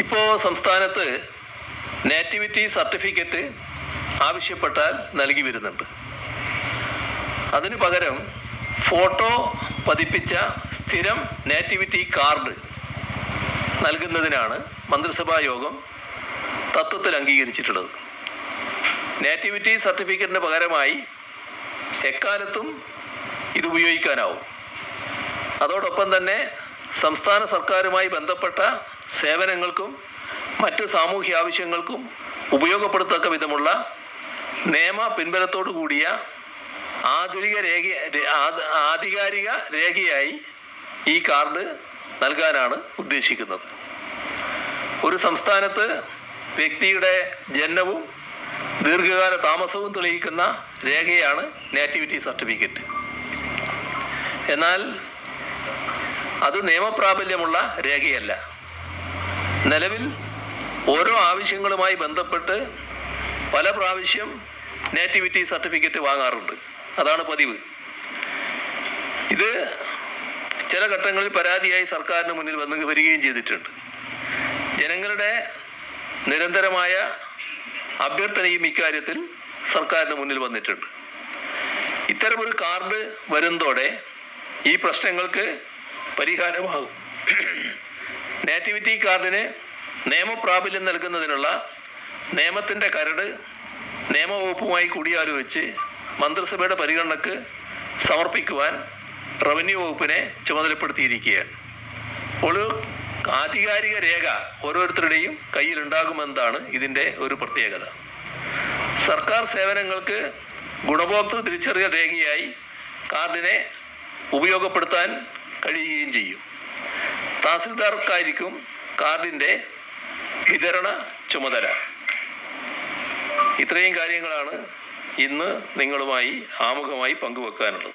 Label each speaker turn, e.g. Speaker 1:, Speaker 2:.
Speaker 1: ഇപ്പോൾ സംസ്ഥാനത്ത് nativity certificate ആവശ്യപ്പെട്ടാൽ നൽകി വരുന്നുണ്ട്. അതിനു പകരം ഫോട്ടോ പതിപ്പിച്ച സ്ഥിരം നേറ്റിവിറ്റി കാർഡ് നൽകുന്നതിനാണ് മന്ത്രിസഭാ യോഗം തത്വത്തിൽ അംഗീകരിച്ചിട്ടുള്ളത്. നേറ്റിവിറ്റി സർട്ടിഫിക്കറ്റിന് പകരമായി എക്കാലത്തും ഇത് ഉപയോഗിക്കാനാവും. അതോടൊപ്പം തന്നെ സംസ്ഥാന സർക്കാരുമായി ബന്ധപ്പെട്ട സേവനങ്ങൾക്കും മറ്റ് സാമൂഹ്യ ആവശ്യങ്ങൾക്കും ഉപയോഗപ്പെടുത്തക്ക വിധമുള്ള നിയമ പിൻബലത്തോടു കൂടിയ ആധികാരിക രേഖയായി ഈ കാർഡ് നൽകാനാണ് ഉദ്ദേശിക്കുന്നത്. ഒരു സംസ്ഥാനത്ത് വ്യക്തിയുടെ ജനനവും ദീർഘകാല താമസവും തെളിയിക്കുന്ന രേഖയാണ് നേറ്റിവിറ്റി സർട്ടിഫിക്കറ്റ്. എന്നാൽ അത് നിയമപ്രാബല്യമുള്ള രേഖയല്ല. നിലവിൽ ഓരോ ആവശ്യങ്ങളുമായി ബന്ധപ്പെട്ട് പല പ്രാവശ്യം നേറ്റിവിറ്റി സർട്ടിഫിക്കറ്റ് വാങ്ങാറുണ്ട്. അതാണ് പതിവ്. ഇത് ചില ഘട്ടങ്ങളിൽ പരാതിയായി സർക്കാരിന് മുന്നിൽ വരികയും ചെയ്തിട്ടുണ്ട്. ജനങ്ങളുടെ നിരന്തരമായ അഭ്യർത്ഥനയും ഇക്കാര്യത്തിൽ സർക്കാരിന് മുന്നിൽ വന്നിട്ടുണ്ട്. ഇത്തരമൊരു കാർഡ് വരുന്നതോടെ ഈ പ്രശ്നങ്ങൾക്ക് പരിഹാരമാകും. നേറ്റിവിറ്റി കാർഡിന് നിയമപ്രാബല്യം നൽകുന്നതിനുള്ള നിയമത്തിൻ്റെ കരട് നിയമവകുപ്പുമായി കൂടിയാലോചിച്ച് മന്ത്രിസഭയുടെ പരിഗണനയ്ക്ക് സമർപ്പിക്കുവാൻ റവന്യൂ വകുപ്പിനെ ചുമതലപ്പെടുത്തിയിരിക്കുകയാണ്. അപ്പോൾ ആധികാരിക രേഖ ഓരോരുത്തരുടെയും കയ്യിലുണ്ടാകുമെന്നതാണ് ഇതിൻ്റെ ഒരു പ്രത്യേകത. സർക്കാർ സേവനങ്ങൾക്ക് ഗുണഭോക്തൃ തിരിച്ചറിയൽ രേഖയായി കാർഡിനെ ഉപയോഗപ്പെടുത്താൻ കഴിയുകയും ചെയ്യും. തഹസിൽദാർക്കായിരിക്കും കാർഡിൻ്റെ വിതരണ ചുമതല. ഇത്രയും കാര്യങ്ങളാണ് ഇന്ന് നിങ്ങളുമായി ആമുഖമായി പങ്കുവെക്കാനുള്ളത്.